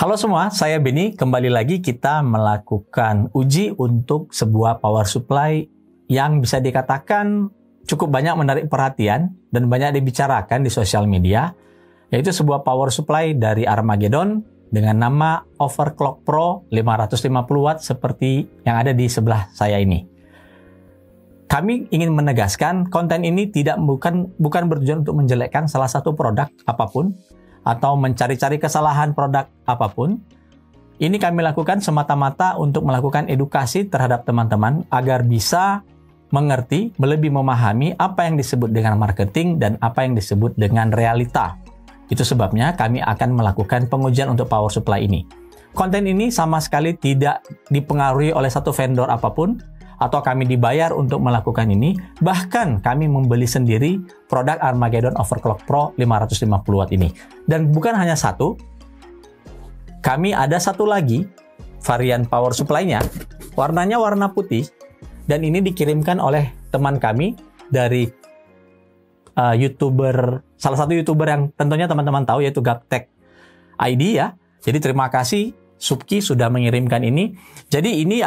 Halo semua, saya Benny. Kembali lagi kita melakukan uji untuk sebuah power supply yang bisa dikatakan cukup banyak menarik perhatian dan banyak dibicarakan di sosial media, yaitu sebuah power supply dari Armageddon dengan nama Overclock Pro 550 watt seperti yang ada di sebelah saya ini. Kami ingin menegaskan konten ini bukan bertujuan untuk menjelekkan salah satu produk apapun atau mencari-cari kesalahan produk apapun. Ini kami lakukan semata-mata untuk melakukan edukasi terhadap teman-teman agar bisa mengerti, lebih memahami apa yang disebut dengan marketing dan apa yang disebut dengan realita. Itu sebabnya kami akan melakukan pengujian untuk power supply ini. Konten ini sama sekali tidak dipengaruhi oleh satu vendor apapun, atau kami dibayar untuk melakukan ini. Bahkan kami membeli sendiri produk Armageddon Overclock Pro 550 watt ini. Dan bukan hanya satu, kami ada satu lagi varian power supply-nya. Warnanya warna putih, dan ini dikirimkan oleh teman kami dari salah satu YouTuber yang tentunya teman-teman tahu, yaitu Gaptek ID ya. Jadi terima kasih Subki sudah mengirimkan ini. Jadi ini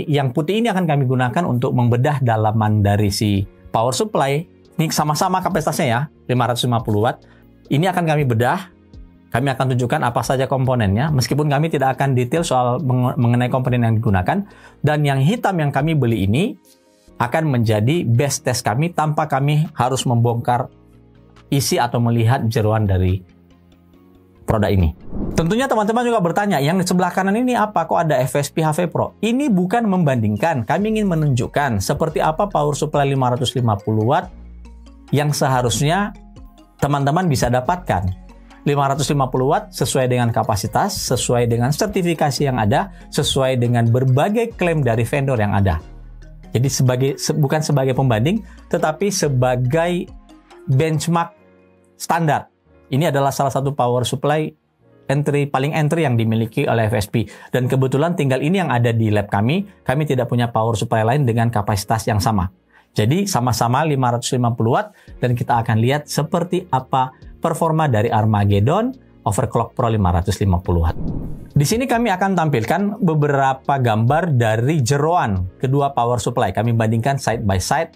yang putih ini akan kami gunakan untuk membedah dalaman dari si power supply. Ini sama-sama kapasitasnya ya, 550 watt. Ini akan kami bedah. Kami akan tunjukkan apa saja komponennya, meskipun kami tidak akan detail soal mengenai komponen yang digunakan. Dan yang hitam yang kami beli ini akan menjadi base test kami tanpa kami harus membongkar isi atau melihat jeroan dari produk ini. Tentunya teman-teman juga bertanya, yang di sebelah kanan ini apa? Kok ada FSP HV Pro? Ini bukan membandingkan, kami ingin menunjukkan seperti apa power supply 550 watt yang seharusnya teman-teman bisa dapatkan. 550 watt sesuai dengan kapasitas, sesuai dengan sertifikasi yang ada, sesuai dengan berbagai klaim dari vendor yang ada. Jadi bukan sebagai pembanding, tetapi sebagai benchmark standar. Ini adalah salah satu power supply paling entry yang dimiliki oleh FSP. Dan kebetulan tinggal ini yang ada di lab kami tidak punya power supply lain dengan kapasitas yang sama. Jadi sama-sama 550 watt, dan kita akan lihat seperti apa performa dari Armageddon Overclock Pro 550 watt. Di sini kami akan tampilkan beberapa gambar dari jeroan kedua power supply. Kami bandingkan side by side.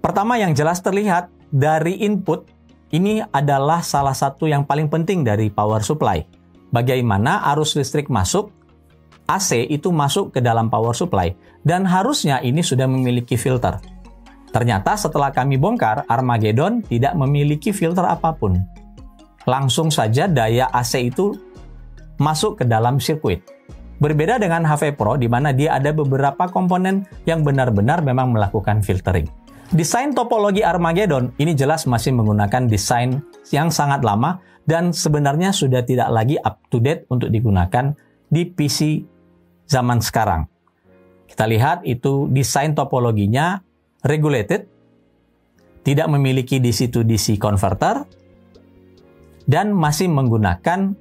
Pertama yang jelas terlihat dari input, ini adalah salah satu yang paling penting dari power supply. Bagaimana arus listrik masuk, AC itu masuk ke dalam power supply, dan harusnya ini sudah memiliki filter. Ternyata setelah kami bongkar, Armageddon tidak memiliki filter apapun. Langsung saja daya AC itu masuk ke dalam sirkuit. Berbeda dengan HV Pro, di mana dia ada beberapa komponen yang benar-benar memang melakukan filtering. Desain topologi Armageddon ini jelas masih menggunakan desain yang sangat lama dan sebenarnya sudah tidak lagi up to date untuk digunakan di PC zaman sekarang. Kita lihat itu desain topologinya regulated, tidak memiliki DC to DC converter, dan masih menggunakan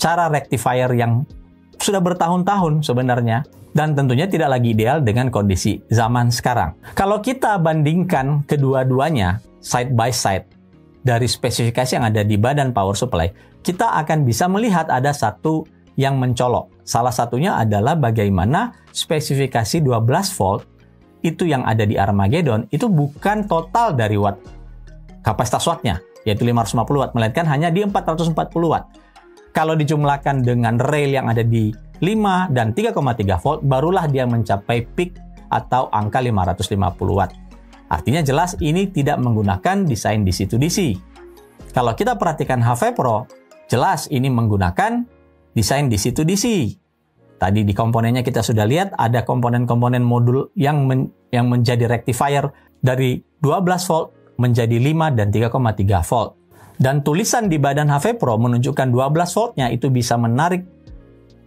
cara rectifier yang sudah bertahun-tahun sebenarnya. Dan tentunya tidak lagi ideal dengan kondisi zaman sekarang. Kalau kita bandingkan kedua-duanya side by side dari spesifikasi yang ada di badan power supply, kita akan bisa melihat ada satu yang mencolok. Salah satunya adalah bagaimana spesifikasi 12 volt itu yang ada di Armageddon itu bukan total dari watt kapasitas wattnya, yaitu 550 watt, melainkan hanya di 440 watt. Kalau dijumlahkan dengan rail yang ada di 5 dan 3,3 volt, barulah dia mencapai peak atau angka 550 watt. Artinya jelas ini tidak menggunakan desain DC to DC. Kalau kita perhatikan HV Pro, jelas ini menggunakan desain DC to DC. Tadi di komponennya kita sudah lihat ada komponen-komponen modul yang menjadi rectifier dari 12 volt menjadi 5 dan 3,3 volt. Dan tulisan di badan HV Pro menunjukkan 12 voltnya itu bisa menarik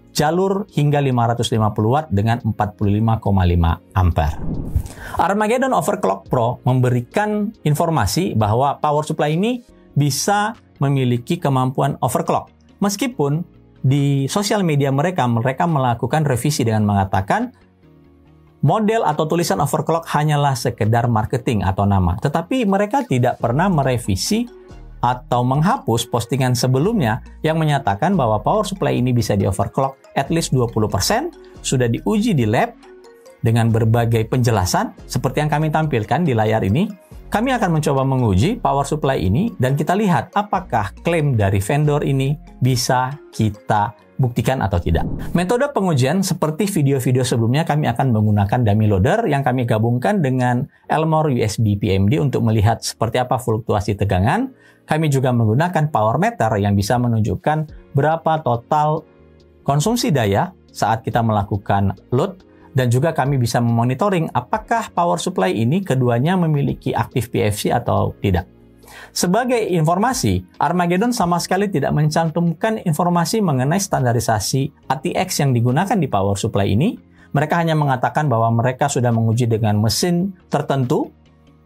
jalur hingga 550 watt dengan 45,5 ampere. Armageddon Overclock Pro memberikan informasi bahwa power supply ini bisa memiliki kemampuan overclock. Meskipun di sosial media mereka melakukan revisi dengan mengatakan model atau tulisan overclock hanyalah sekedar marketing atau nama. Tetapi mereka tidak pernah merevisi atau menghapus postingan sebelumnya yang menyatakan bahwa power supply ini bisa di overclock at least 20%, sudah diuji di lab dengan berbagai penjelasan seperti yang kami tampilkan di layar ini. Kami akan mencoba menguji power supply ini dan kita lihat apakah klaim dari vendor ini bisa kita buktikan atau tidak. Metode pengujian seperti video-video sebelumnya, kami akan menggunakan dummy loader yang kami gabungkan dengan Elmore USB PMD untuk melihat seperti apa fluktuasi tegangan. Kami juga menggunakan power meter yang bisa menunjukkan berapa total konsumsi daya saat kita melakukan load, dan juga kami bisa memonitoring apakah power supply ini keduanya memiliki aktif PFC atau tidak. Sebagai informasi, Armageddon sama sekali tidak mencantumkan informasi mengenai standarisasi ATX yang digunakan di power supply ini. Mereka hanya mengatakan bahwa mereka sudah menguji dengan mesin tertentu,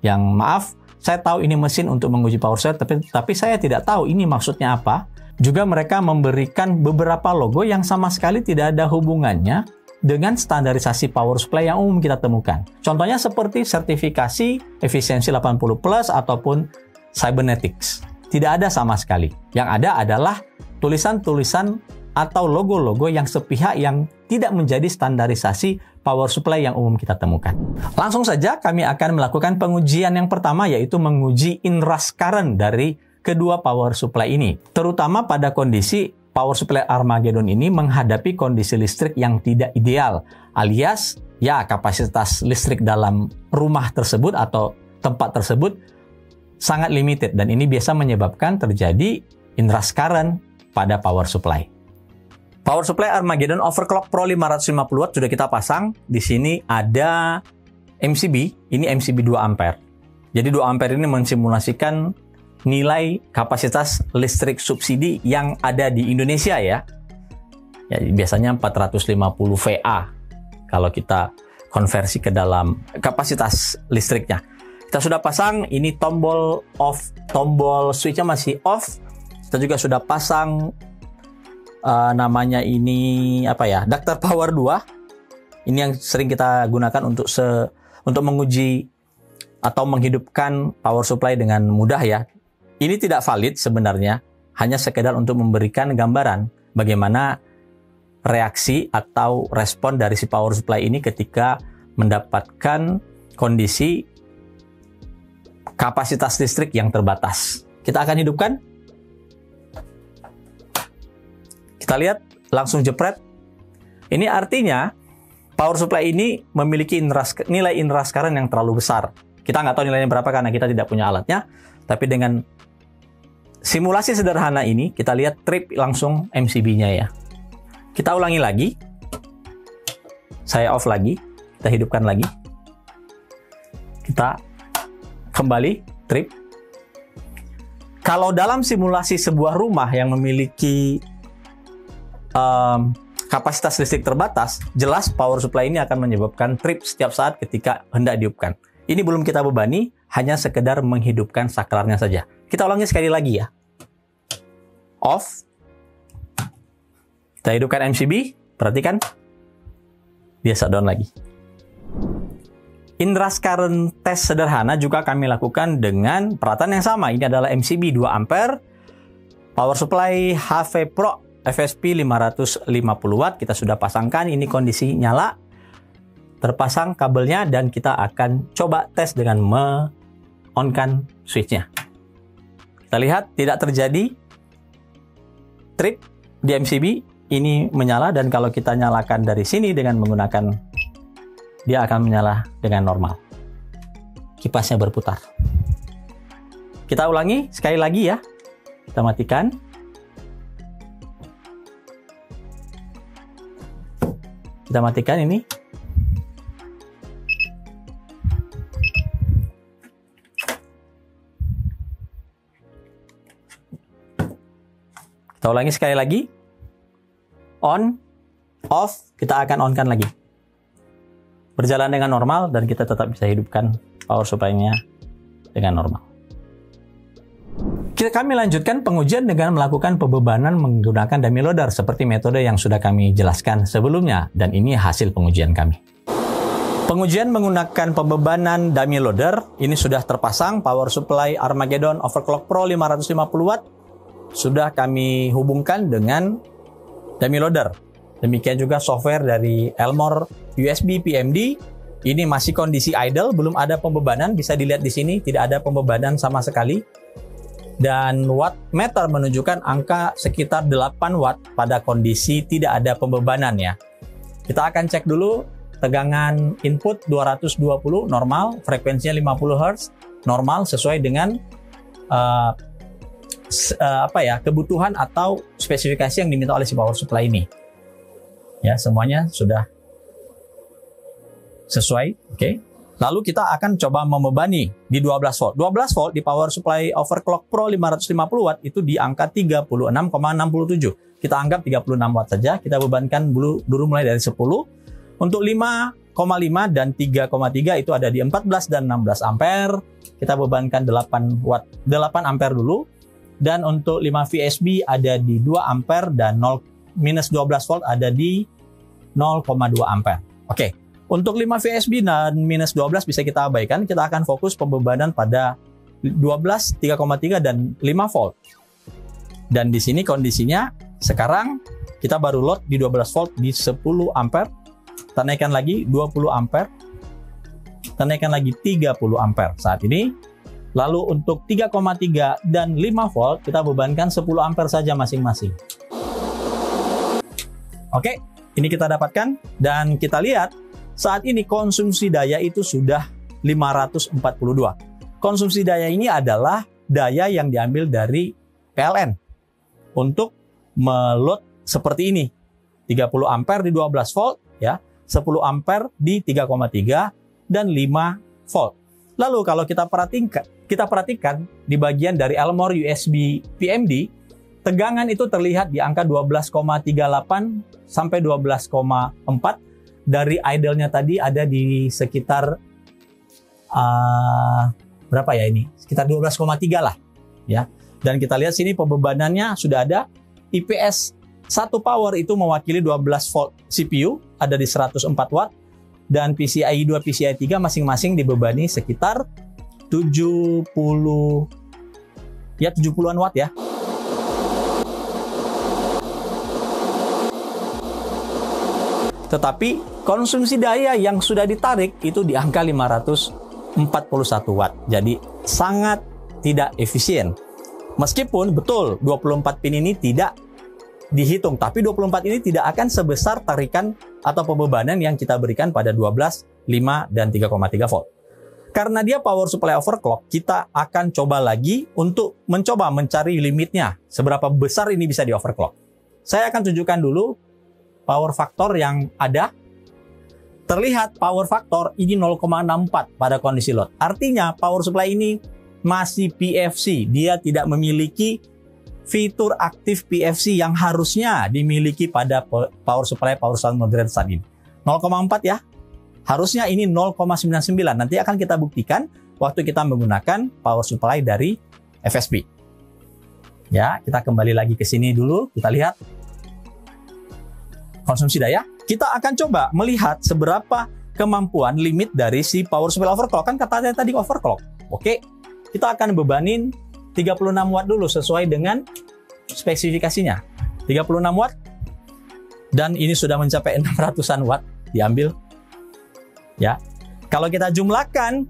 yang maaf, saya tahu ini mesin untuk menguji power supply, tapi saya tidak tahu ini maksudnya apa. Juga mereka memberikan beberapa logo yang sama sekali tidak ada hubungannya dengan standarisasi power supply yang umum kita temukan. Contohnya seperti sertifikasi efisiensi 80+ ataupun cybernetics. Tidak ada sama sekali. Yang ada adalah tulisan-tulisan atau logo-logo yang sepihak yang tidak menjadi standarisasi power supply yang umum kita temukan. Langsung saja kami akan melakukan pengujian yang pertama, yaitu menguji inrush current dari kedua power supply ini. Terutama pada kondisi power supply Armageddon ini menghadapi kondisi listrik yang tidak ideal, alias ya kapasitas listrik dalam rumah tersebut atau tempat tersebut sangat limited, dan ini biasa menyebabkan terjadi inrush current pada power supply. Power supply Armageddon Overclock Pro 550 watt sudah kita pasang. Di sini ada MCB, ini MCB 2 ampere. Jadi 2 ampere ini mensimulasikan nilai kapasitas listrik subsidi yang ada di Indonesia ya. Ya, biasanya 450 VA kalau kita konversi ke dalam kapasitas listriknya. Kita sudah pasang, ini tombol off, tombol switchnya masih off. Kita juga sudah pasang namanya ini apa ya, adapter power 2. Ini yang sering kita gunakan untuk menguji atau menghidupkan power supply dengan mudah ya. Ini tidak valid sebenarnya, hanya sekedar untuk memberikan gambaran bagaimana reaksi atau respon dari si power supply ini ketika mendapatkan kondisi kapasitas listrik yang terbatas. Kita akan hidupkan. Kita lihat, langsung jepret. Ini artinya power supply ini memiliki nilai inrush current yang terlalu besar. Kita nggak tahu nilainya berapa karena kita tidak punya alatnya. Tapi dengan simulasi sederhana ini, kita lihat trip langsung MCB-nya ya. Kita ulangi lagi. Saya off lagi. Kita hidupkan lagi. Kita kembali trip. Kalau dalam simulasi sebuah rumah yang memiliki kapasitas listrik terbatas, jelas power supply ini akan menyebabkan trip setiap saat ketika hendak dihidupkan. Ini belum kita bebani, hanya sekedar menghidupkan saklarnya saja. Kita ulangi sekali lagi ya. Off. Kita hidupkan MCB, perhatikan. Dia shutdown lagi. Inrush current test sederhana juga kami lakukan dengan peralatan yang sama. Ini adalah MCB 2 ampere, power supply HV Pro FSP 550 watt. Kita sudah pasangkan, ini kondisi nyala, terpasang kabelnya, dan kita akan coba tes dengan on-kan switchnya. Kita lihat tidak terjadi trip di MCB, ini menyala, dan kalau kita nyalakan dari sini dengan menggunakan, dia akan menyala dengan normal. Kipasnya berputar. Kita ulangi sekali lagi ya. Kita matikan. Kita matikan ini. Kita ulangi sekali lagi. On, off, kita akan on-kan lagi. Berjalan dengan normal dan kita tetap bisa hidupkan power supply-nya dengan normal. Kami lanjutkan pengujian dengan melakukan pembebanan menggunakan dummy loader seperti metode yang sudah kami jelaskan sebelumnya, dan ini hasil pengujian kami. Pengujian menggunakan pembebanan dummy loader ini sudah terpasang. Power supply Armageddon Overclock Pro 550 watt sudah kami hubungkan dengan dummy loader. Demikian juga software dari Elmore USB PMD. Ini masih kondisi idle, belum ada pembebanan. Bisa dilihat di sini, tidak ada pembebanan sama sekali. Dan wattmeter menunjukkan angka sekitar 8 watt pada kondisi tidak ada pembebanan ya. Kita akan cek dulu tegangan input 220 normal, frekuensinya 50 Hz normal sesuai dengan kebutuhan atau spesifikasi yang diminta oleh si power supply ini. Ya, semuanya sudah sesuai, oke. Lalu kita akan coba membebani di 12 volt. 12 volt di power supply Overclock Pro 550 watt itu di angka 36,67. Kita anggap 36 watt saja. Kita bebankan dulu mulai dari 10. Untuk 5,5 dan 3,3 itu ada di 14 dan 16 ampere. Kita bebankan 8 ampere dulu. Dan untuk 5 VSB ada di 2 ampere dan minus 12 volt ada di 0,2 ampere. Oke. Untuk 5 VSB dan minus 12 bisa kita abaikan. Kita akan fokus pembebanan pada 12, 3,3 dan 5 volt. Dan di sini kondisinya sekarang kita baru load di 12 volt di 10 ampere. Kita naikkan lagi 20 ampere. Kita naikkan lagi 30 ampere saat ini. Lalu untuk 3,3 dan 5 volt kita bebankan 10 ampere saja masing-masing. Oke, ini kita dapatkan dan kita lihat saat ini konsumsi daya itu sudah 542. Konsumsi daya ini adalah daya yang diambil dari PLN untuk meload seperti ini. 30 ampere di 12 volt ya, 10 ampere di 3,3 dan 5 volt. Lalu kalau kita perhatikan di bagian dari Elmore USB PMD, tegangan itu terlihat di angka 12,38 sampai 12,4. Dari idle-nya tadi ada di sekitar berapa ya ini? Sekitar 12,3 lah ya. Dan kita lihat sini pembebanannya sudah ada. IPS 1 power itu mewakili 12 volt CPU ada di 104 watt dan PCIe 2 PCIe 3 masing-masing dibebani sekitar 70-an watt ya. Tetapi konsumsi daya yang sudah ditarik itu di angka 541 watt. Jadi sangat tidak efisien. Meskipun betul 24 pin ini tidak dihitung, tapi 24 ini tidak akan sebesar tarikan atau pembebanan yang kita berikan pada 12, 5, dan 3,3 volt. Karena dia power supply overclock, kita akan coba lagi untuk mencoba mencari limitnya. Seberapa besar ini bisa di overclock. Saya akan tunjukkan dulu power factor yang ada. Terlihat power factor ini 0,64 pada kondisi load. Artinya power supply ini masih PFC. Dia tidak memiliki fitur aktif PFC yang harusnya dimiliki pada power supply modern saat ini. 0,4 ya. Harusnya ini 0,99. Nanti akan kita buktikan waktu kita menggunakan power supply dari FSB. Ya, kita kembali lagi ke sini dulu. Kita lihat konsumsi daya. Kita akan coba melihat seberapa kemampuan limit dari si power supply overclock. Kan katanya tadi overclock. Oke, kita akan bebanin 36 watt dulu sesuai dengan spesifikasinya. 36 watt. Dan ini sudah mencapai 600-an watt diambil. Ya. Kalau kita jumlahkan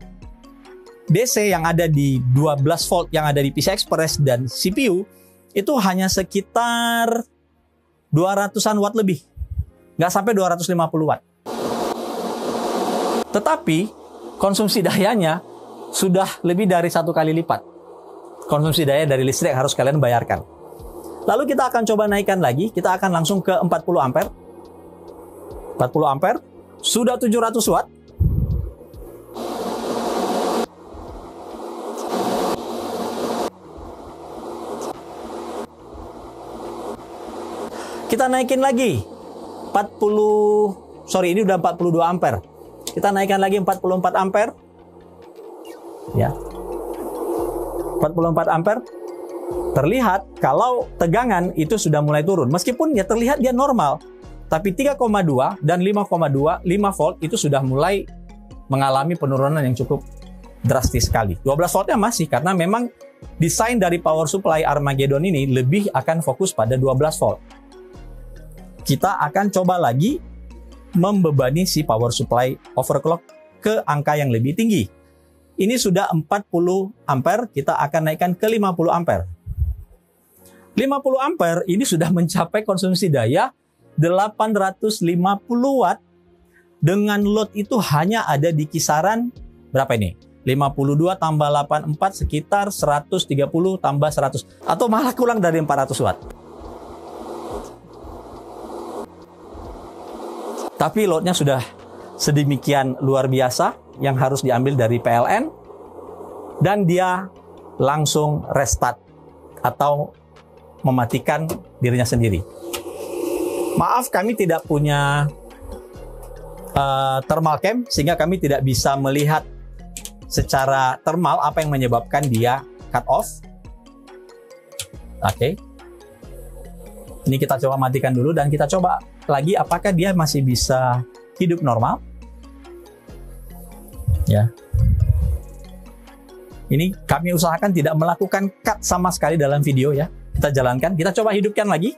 DC yang ada di 12 volt yang ada di PCI Express dan CPU itu hanya sekitar 200-an watt lebih. Nggak sampai 250 watt. Tetapi konsumsi dayanya sudah lebih dari 1 kali lipat. Konsumsi daya dari listrik harus kalian bayarkan. Lalu kita akan coba naikkan lagi. Kita akan langsung ke 40 ampere. 40 ampere. Sudah 700 watt. Kita naikin lagi. Ini udah 42 ampere. Kita naikkan lagi 44 ampere. Ya. 44 ampere. Terlihat kalau tegangan itu sudah mulai turun. Meskipun ya terlihat dia normal. Tapi 3,2 dan 5,2, 5 volt itu sudah mulai mengalami penurunan yang cukup drastis sekali. 12 voltnya masih, karena memang desain dari power supply Armageddon ini lebih akan fokus pada 12 volt. Kita akan coba lagi membebani si power supply overclock ke angka yang lebih tinggi. Ini sudah 40 ampere, kita akan naikkan ke 50 ampere. 50 ampere ini sudah mencapai konsumsi daya 850 watt dengan load itu hanya ada di kisaran berapa ini? 52 tambah 84 sekitar 130 tambah 100 atau malah kurang dari 400 watt. Tapi loadnya sudah sedemikian luar biasa yang harus diambil dari PLN dan dia langsung restart atau mematikan dirinya sendiri. Maaf, kami tidak punya thermal cam sehingga kami tidak bisa melihat secara thermal apa yang menyebabkan dia cut off. Oke. Ini kita coba matikan dulu dan kita coba lagi apakah dia masih bisa hidup normal. Ya. Ini kami usahakan tidak melakukan cut sama sekali dalam video ya. Kita jalankan, kita coba hidupkan lagi.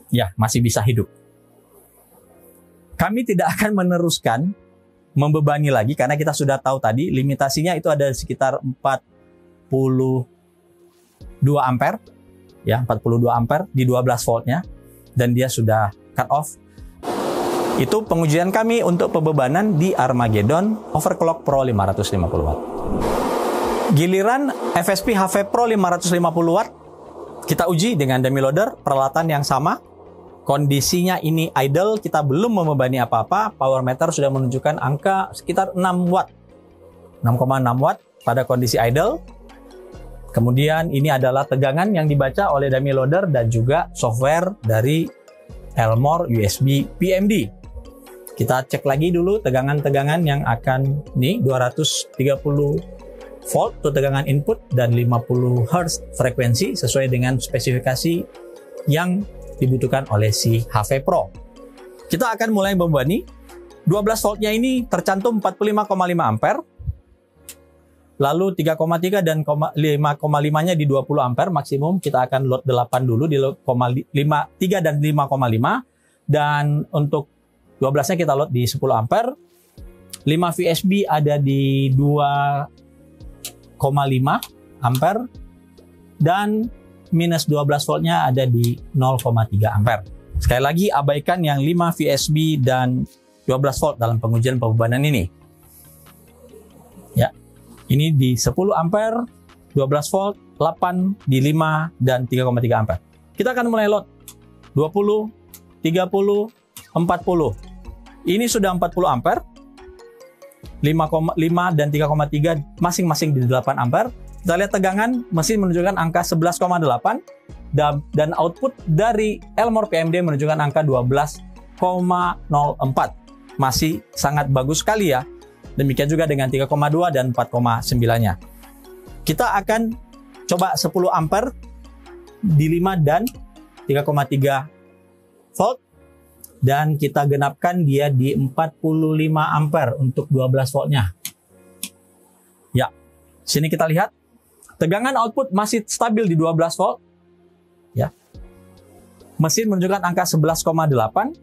Ya, masih bisa hidup. Kami tidak akan meneruskan membebani lagi karena kita sudah tahu tadi limitasinya itu ada sekitar 42 ampere. Ya, 42 ampere di 12 voltnya dan dia sudah cut off. Itu pengujian kami untuk pembebanan di Armageddon Overclock Pro 550 watt. Giliran FSP HV Pro 550 watt kita uji dengan dummy loader, peralatan yang sama. Kondisinya ini idle, kita belum membebani apa-apa. Power meter sudah menunjukkan angka sekitar 6 watt. 6,6 watt pada kondisi idle. Kemudian ini adalah tegangan yang dibaca oleh dummy loader dan juga software dari Elmore USB PMD. Kita cek lagi dulu tegangan-tegangan yang akan nih 230 volt untuk tegangan input dan 50 Hz frekuensi sesuai dengan spesifikasi yang dibutuhkan oleh si HV Pro. Kita akan mulai membebani. 12 voltnya ini tercantum 45,5 ampere. Lalu 3,3 dan 5,5-nya di 20 ampere maksimum. Kita akan load 8 dulu di 3 dan 5,5. Dan untuk 12-nya kita load di 10 ampere. 5 VSB ada di 2,5 ampere. Dan minus 12 voltnya ada di 0,3 ampere. Sekali lagi abaikan yang 5 VSB dan 12 volt dalam pengujian pembebanan ini. Ya. Ini di 10 ampere, 12 volt, 8 di 5 dan 3,3 ampere. Kita akan mulai load 20, 30, 40. Ini sudah 40 ampere. 5,5 dan 3,3 masing-masing di 8 ampere. Kita lihat tegangan, mesin menunjukkan angka 11,8 dan output dari Elmore PMD menunjukkan angka 12,04. Masih sangat bagus sekali ya. Demikian juga dengan 3,2 dan 4,9-nya. Kita akan coba 10 ampere di 5 dan 3,3 volt dan kita genapkan dia di 45 ampere untuk 12 voltnya. Ya, sini kita lihat tegangan output masih stabil di 12 volt. Ya. Mesin menunjukkan angka 11,8.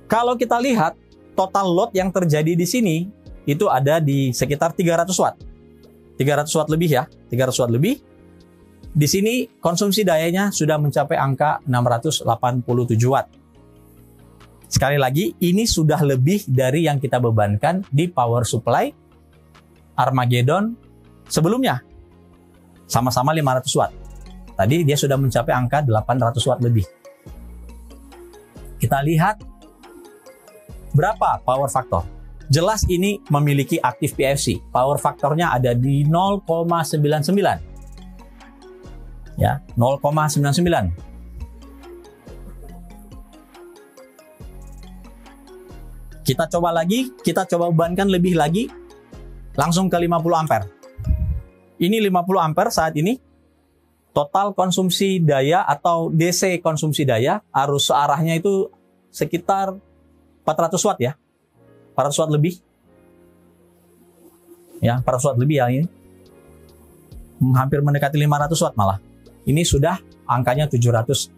Kalau kita lihat total load yang terjadi di sini itu ada di sekitar 300 watt. 300 watt lebih ya, 300 watt lebih. Di sini konsumsi dayanya sudah mencapai angka 687 watt. Sekali lagi, ini sudah lebih dari yang kita bebankan di power supply Armageddon sebelumnya. Sama-sama 500 watt. Tadi dia sudah mencapai angka 800 watt lebih. Kita lihat berapa power factor. Jelas ini memiliki aktif PFC. Power faktornya ada di 0,99. Ya, 0,99. Kita coba lagi, kita coba bebankan lebih lagi. Langsung ke 50 ampere. Ini 50 ampere saat ini. Total konsumsi daya atau DC konsumsi daya arus searahnya itu sekitar 400 watt ya. 400 watt lebih. Ya, 400 watt lebih ya ini. Hampir mendekati 500 watt malah. Ini sudah angkanya 766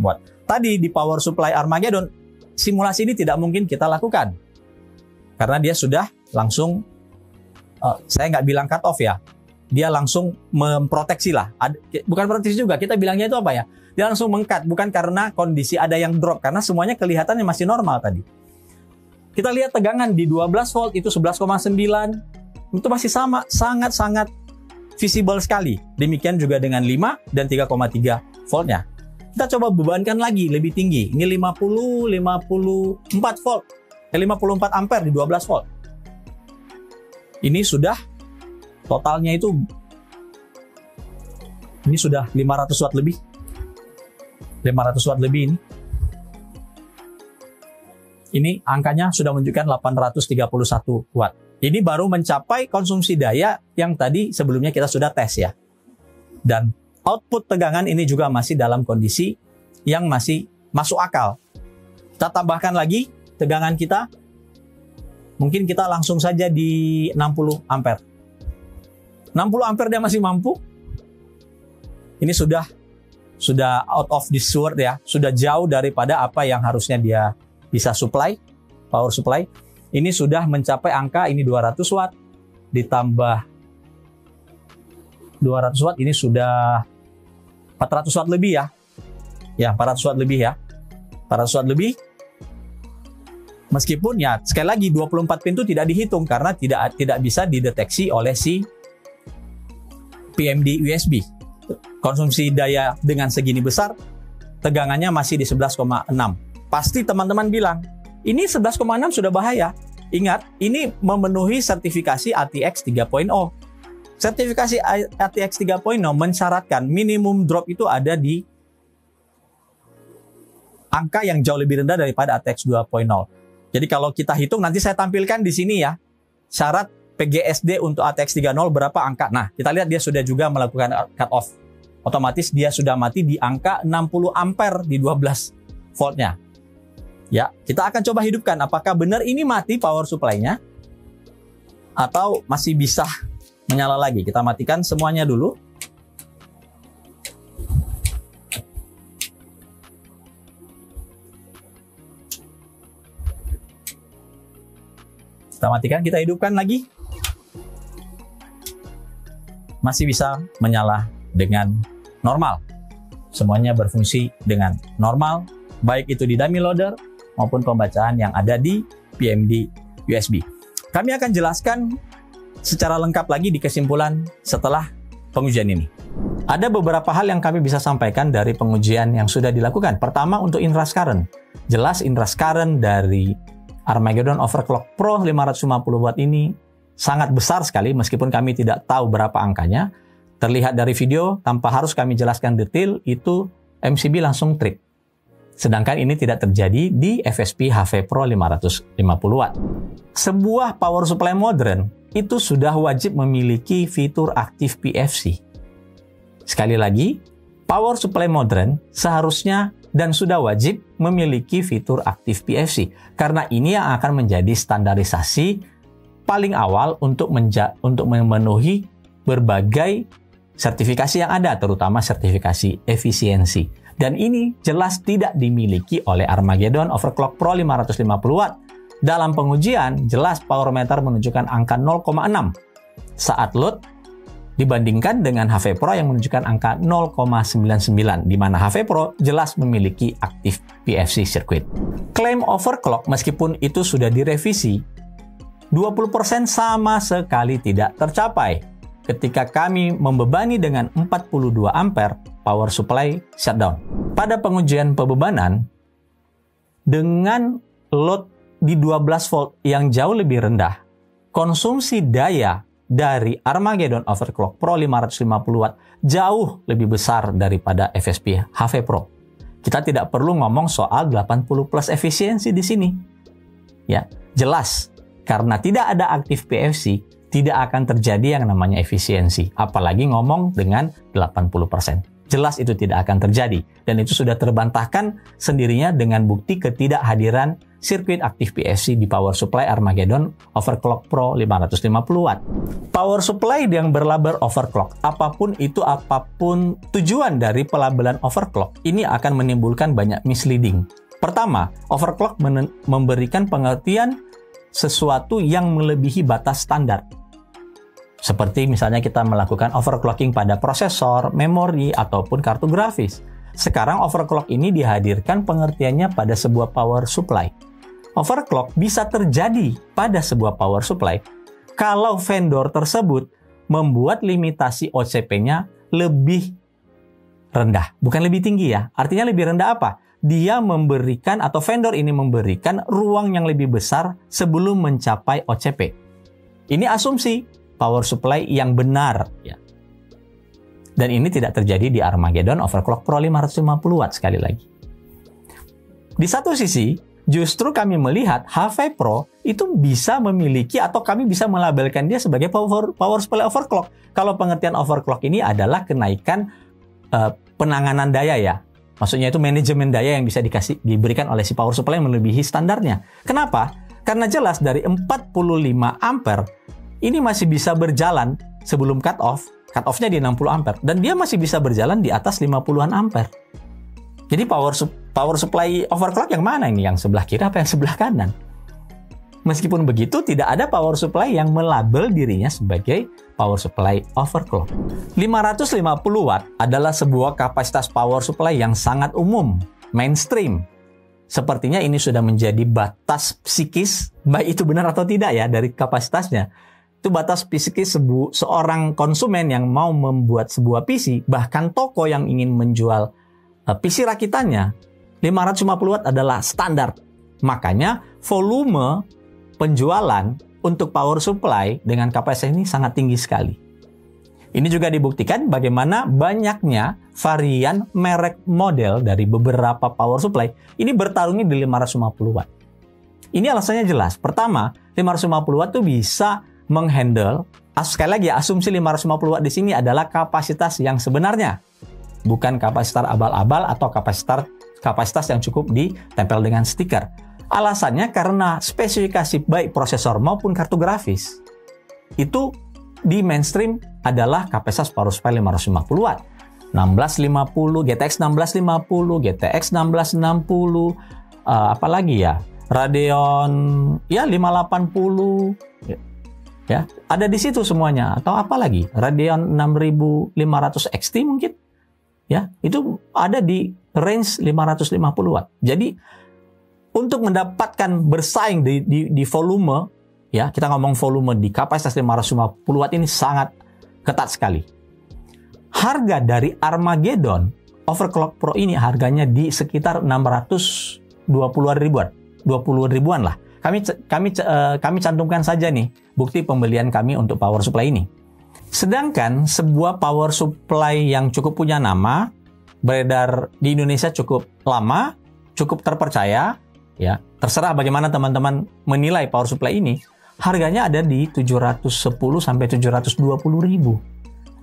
watt. Tadi di power supply Armageddon, simulasi ini tidak mungkin kita lakukan. Karena dia sudah langsung, saya nggak bilang cut off ya, dia langsung memproteksi lah. Bukan proteksi juga, kita bilangnya itu apa ya? Dia langsung meng-cut, bukan karena kondisi ada yang drop, karena semuanya kelihatannya masih normal tadi. Kita lihat tegangan di 12 volt itu 11,9, itu masih sama, sangat-sangat visible sekali. Demikian juga dengan 5 dan 3,3 voltnya. Kita coba bebankan lagi lebih tinggi. Ini 54 volt. 54 ampere di 12 volt. Ini sudah totalnya itu, ini sudah 500 watt lebih. 500 watt lebih ini. Ini angkanya sudah menunjukkan 831 watt. Ini baru mencapai konsumsi daya yang tadi sebelumnya kita sudah tes ya. Dan output tegangan ini juga masih dalam kondisi yang masih masuk akal. Kita tambahkan lagi tegangan kita. Mungkin kita langsung saja di 60 ampere. 60 ampere dia masih mampu. Ini sudah out of this world ya. Sudah jauh daripada apa yang harusnya dia bisa supply, power supply. Ini sudah mencapai angka ini 200 watt ditambah 200 watt, ini sudah 400 watt lebih ya. Ya, 400 watt lebih ya. 400 watt lebih. Meskipun ya sekali lagi 24 pintu tidak dihitung karena tidak bisa dideteksi oleh si PMD USB. Konsumsi daya dengan segini besar, tegangannya masih di 11,6. Pasti teman-teman bilang, ini 11,6 sudah bahaya. Ingat, ini memenuhi sertifikasi ATX 3.0. Sertifikasi ATX 3.0 mensyaratkan minimum drop itu ada di angka yang jauh lebih rendah daripada ATX 2.0. Jadi kalau kita hitung, nanti saya tampilkan di sini ya, syarat PGSD untuk ATX 3.0 berapa angka. Nah, kita lihat dia sudah juga melakukan cut off. Otomatis dia sudah mati di angka 60 ampere di 12 voltnya. Ya, kita akan coba hidupkan apakah benar ini mati power supply-nya atau masih bisa menyala lagi. Kita matikan semuanya dulu. Kita matikan, kita hidupkan lagi. Masih bisa menyala dengan normal. Semuanya berfungsi dengan normal, baik itu di dummy loader maupun pembacaan yang ada di PMD USB. Kami akan jelaskan secara lengkap lagi di kesimpulan setelah pengujian ini. Ada beberapa hal yang kami bisa sampaikan dari pengujian yang sudah dilakukan. Pertama, untuk inrush current. Jelas inrush current dari Armageddon Overclock Pro 550 watt ini sangat besar sekali, meskipun kami tidak tahu berapa angkanya. Terlihat dari video, tanpa harus kami jelaskan detail, itu MCB langsung trip. Sedangkan ini tidak terjadi di FSP HV Pro 550 watt. Sebuah power supply modern itu sudah wajib memiliki fitur aktif PFC. Sekali lagi, power supply modern seharusnya dan sudah wajib memiliki fitur aktif PFC. Karena ini yang akan menjadi standarisasi paling awal untuk memenuhi berbagai sertifikasi yang ada, terutama sertifikasi efisiensi. Dan ini jelas tidak dimiliki oleh Armageddon Overclock Pro 550 watt. Dalam pengujian, jelas power meter menunjukkan angka 0,6 saat load, dibandingkan dengan HV Pro yang menunjukkan angka 0,99, di mana HV Pro jelas memiliki aktif PFC circuit. Klaim overclock meskipun itu sudah direvisi, 20% sama sekali tidak tercapai ketika kami membebani dengan 42 ampere power supply shutdown. Pada pengujian pembebanan, dengan load di 12 volt yang jauh lebih rendah, konsumsi daya dari Armageddon Overclock Pro 550 watt jauh lebih besar daripada FSP HV Pro. Kita tidak perlu ngomong soal 80 plus efisiensi di sini. Ya, jelas karena tidak ada aktif PFC, tidak akan terjadi yang namanya efisiensi, apalagi ngomong dengan 80%. jelas itu tidak akan terjadi. Dan itu sudah terbantahkan sendirinya dengan bukti ketidakhadiran sirkuit aktif PFC di power supply Armageddon Overclock Pro 550 watt. Power supply yang berlabel overclock, apapun tujuan dari pelabelan overclock, ini akan menimbulkan banyak misleading. Pertama, overclock memberikan pengertian sesuatu yang melebihi batas standar. Seperti misalnya kita melakukan overclocking pada prosesor, memori, ataupun kartu grafis. Sekarang overclock ini dihadirkan pengertiannya pada sebuah power supply. Overclock bisa terjadi pada sebuah power supply kalau vendor tersebut membuat limitasi OCP-nya lebih rendah. Bukan lebih tinggi ya. Artinya lebih rendah apa? Dia memberikan atau vendor ini memberikan ruang yang lebih besar sebelum mencapai OCP. Ini asumsi power supply yang benar ya. Dan ini tidak terjadi di Armageddon Overclock Pro 550 watt sekali lagi. Di satu sisi, justru kami melihat HV Pro itu bisa memiliki atau kami bisa melabelkan dia sebagai power supply overclock. Kalau pengertian overclock ini adalah kenaikan penanganan daya ya. Maksudnya itu manajemen daya yang bisa diberikan oleh si power supply yang melebihi standarnya. Kenapa? Karena jelas dari 45 ampere ini masih bisa berjalan sebelum cut off-nya di 60 ampere dan dia masih bisa berjalan di atas 50-an ampere. Jadi power supply overclock yang mana ini? Yang sebelah kiri apa yang sebelah kanan? Meskipun begitu, tidak ada power supply yang melabel dirinya sebagai power supply overclock. 550 watt adalah sebuah kapasitas power supply yang sangat umum, mainstream. Sepertinya ini sudah menjadi batas psikis, baik itu benar atau tidak ya, dari kapasitasnya. Itu batas psikis seorang konsumen yang mau membuat sebuah PC, bahkan toko yang ingin menjual PC rakitannya, 550 watt adalah standar. Makanya volume penjualan untuk power supply dengan kapasitas ini sangat tinggi sekali. Ini juga dibuktikan bagaimana banyaknya varian merek model dari beberapa power supply ini bertarungnya di 550 watt. Ini alasannya jelas. Pertama, 550 watt itu bisa menghandle, sekali lagi ya, asumsi 550 watt di sini adalah kapasitas yang sebenarnya. Bukan kapasitas abal-abal atau kapasitas yang cukup ditempel dengan stiker. Alasannya karena spesifikasi baik prosesor maupun kartu grafis itu di mainstream adalah kapasitas power supply 550 watt. 1650, GTX 1650, GTX 1660, apalagi ya, Radeon ya 580 ya, ada di situ semuanya. Atau apalagi Radeon 6500 XT mungkin. Ya, itu ada di range 550 watt. Jadi untuk mendapatkan bersaing di volume, ya kita ngomong volume di kapasitas 550 watt ini sangat ketat sekali. Harga dari Armageddon Overclock Pro ini harganya di sekitar 620 ribuan lah. Kami cantumkan saja nih bukti pembelian kami untuk power supply ini. Sedangkan sebuah power supply yang cukup punya nama, beredar di Indonesia cukup lama, cukup terpercaya, ya terserah bagaimana teman-teman menilai power supply ini, harganya ada di 710 sampai 720 ribu.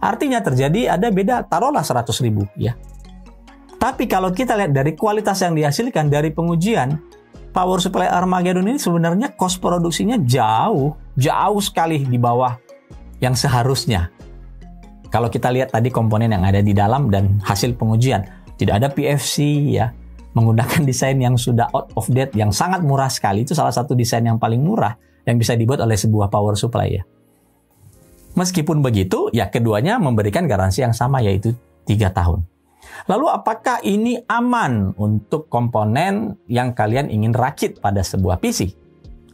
Artinya terjadi ada beda, taruhlah 100 ribu ya. Tapi kalau kita lihat dari kualitas yang dihasilkan dari pengujian, power supply Armageddon ini sebenarnya cost produksinya jauh sekali di bawah yang seharusnya. Kalau kita lihat tadi komponen yang ada di dalam dan hasil pengujian, tidak ada PFC ya, menggunakan desain yang sudah out of date, yang sangat murah sekali. Itu salah satu desain yang paling murah yang bisa dibuat oleh sebuah power supply ya. Meskipun begitu, ya keduanya memberikan garansi yang sama, yaitu 3 tahun. Lalu apakah ini aman untuk komponen yang kalian ingin rakit pada sebuah PC?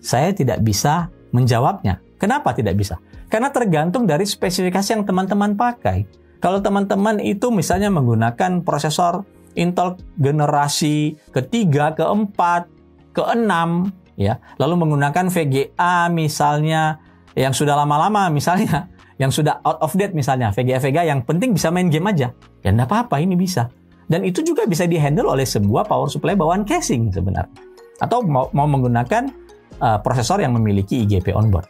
Saya tidak bisa menjawabnya. Kenapa tidak bisa? Karena tergantung dari spesifikasi yang teman-teman pakai. Kalau teman-teman itu misalnya menggunakan prosesor Intel generasi ketiga, keempat, keenam, ya, lalu menggunakan VGA misalnya yang sudah lama-lama, misalnya yang sudah out of date misalnya, VGA yang penting bisa main game aja, ya enggak apa-apa, ini bisa. Dan itu juga bisa dihandle oleh sebuah power supply bawaan casing sebenarnya. Atau mau menggunakan prosesor yang memiliki IGP onboard.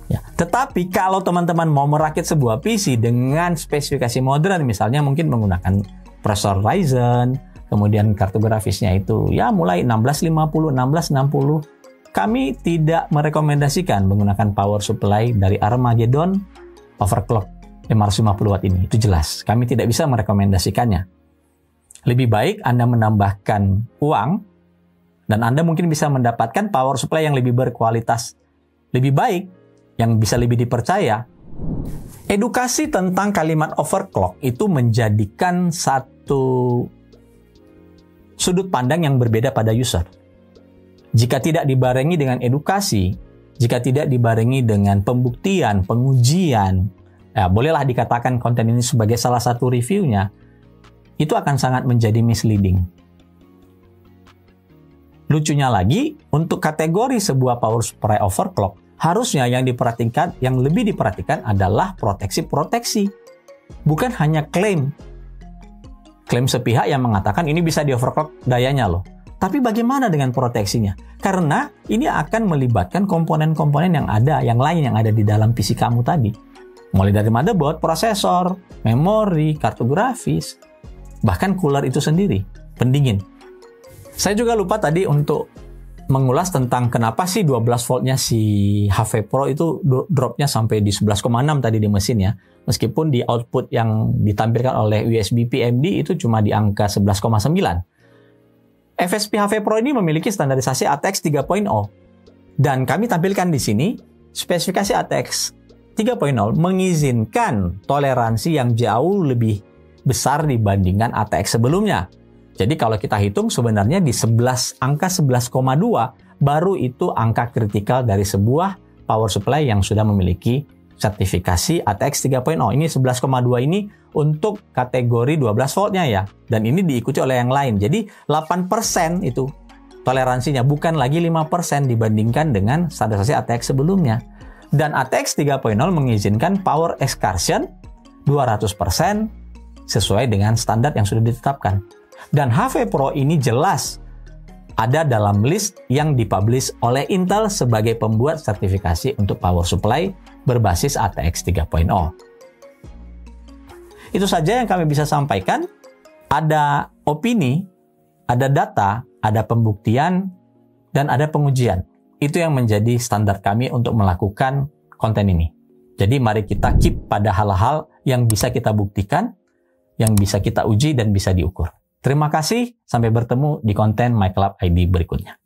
Ya, tetapi kalau teman-teman mau merakit sebuah PC dengan spesifikasi modern, misalnya mungkin menggunakan prosesor Ryzen, kemudian kartu grafisnya itu ya mulai 1650, 1660, kami tidak merekomendasikan menggunakan power supply dari Armageddon overclock 550 watt ini. Itu jelas, kami tidak bisa merekomendasikannya. Lebih baik Anda menambahkan uang dan Anda mungkin bisa mendapatkan power supply yang lebih berkualitas, lebih baik, yang bisa lebih dipercaya. Edukasi tentang kalimat overclock itu menjadikan satu sudut pandang yang berbeda pada user. Jika tidak dibarengi dengan edukasi, jika tidak dibarengi dengan pembuktian, pengujian, ya bolehlah dikatakan konten ini sebagai salah satu reviewnya, itu akan sangat menjadi misleading. Lucunya lagi, untuk kategori sebuah power supply overclock, harusnya yang diperhatikan, yang lebih diperhatikan adalah proteksi-proteksi. Bukan hanya klaim. Klaim sepihak yang mengatakan ini bisa di overclock dayanya loh. Tapi bagaimana dengan proteksinya? Karena ini akan melibatkan komponen-komponen yang ada, yang lain yang ada di dalam PC kamu tadi. Mulai dari motherboard, prosesor, memori, kartu grafis, bahkan cooler itu sendiri, pendingin. Saya juga lupa tadi untuk mengulas tentang kenapa sih 12 voltnya si HP Pro itu dropnya sampai di 11,6 tadi di mesin ya. Meskipun di output yang ditampilkan oleh USB PMD itu cuma di angka 11,9. FSP HP Pro ini memiliki standarisasi ATX 3.0. Dan kami tampilkan di sini, spesifikasi ATX 3.0 mengizinkan toleransi yang jauh lebih besar dibandingkan ATX sebelumnya. Jadi kalau kita hitung sebenarnya di angka 11,2 baru itu angka kritikal dari sebuah power supply yang sudah memiliki sertifikasi ATX 3.0. Ini 11,2 ini untuk kategori 12 voltnya ya. Dan ini diikuti oleh yang lain. Jadi 8% itu toleransinya, bukan lagi 5% dibandingkan dengan standarisasi ATX sebelumnya. Dan ATX 3.0 mengizinkan power excursion 200% sesuai dengan standar yang sudah ditetapkan. Dan HP Pro ini jelas ada dalam list yang dipublish oleh Intel sebagai pembuat sertifikasi untuk power supply berbasis ATX 3.0. Itu saja yang kami bisa sampaikan. Ada opini, ada data, ada pembuktian, dan ada pengujian. Itu yang menjadi standar kami untuk melakukan konten ini. Jadi mari kita keep pada hal-hal yang bisa kita buktikan, yang bisa kita uji dan bisa diukur. Terima kasih, sampai bertemu di konten MyClub ID berikutnya.